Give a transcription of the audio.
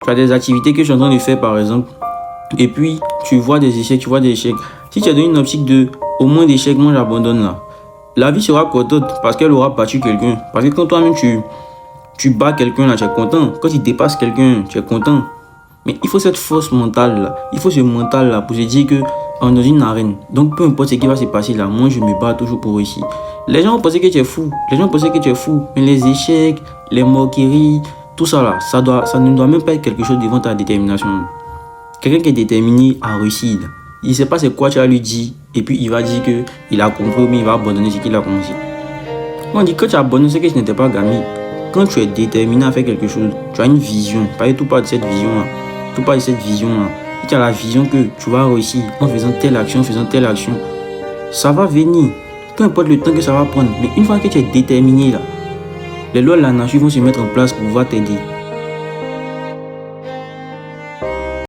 Tu as des activités que tu es en train de faire, par exemple, et puis tu vois des échecs, Si tu es dans une optique de au moins d'échecs, moi j'abandonne là. La vie sera courte parce qu'elle aura battu quelqu'un. Parce que quand toi-même tu bats quelqu'un là, tu es content. Quand il dépasse quelqu'un, tu es content. Mais il faut cette force mentale là. Il faut ce mental là pour se dire que on est dans une arène. Donc peu importe ce qui va se passer là, moi je me bats toujours pour réussir. Les gens vont penser que tu es fou. Mais les échecs, les moqueries, tout ça là, ça ne doit même pas être quelque chose devant ta détermination. Quelqu'un qui est déterminé à réussir, il ne sait pas c'est quoi tu vas lui dire et puis il va dire qu'il a compris mais il va abandonner ce qu'il a commencé. On dit que tu abandonnes ce que tu n'étais pas gamin. Quand tu es déterminé à faire quelque chose, tu as une vision. Tout part de cette vision-là. Si tu as la vision que tu vas réussir en faisant telle action, ça va venir. Peu importe le temps que ça va prendre. Mais une fois que tu es déterminé là, les lois de la nature vont se mettre en place pour pouvoir t'aider.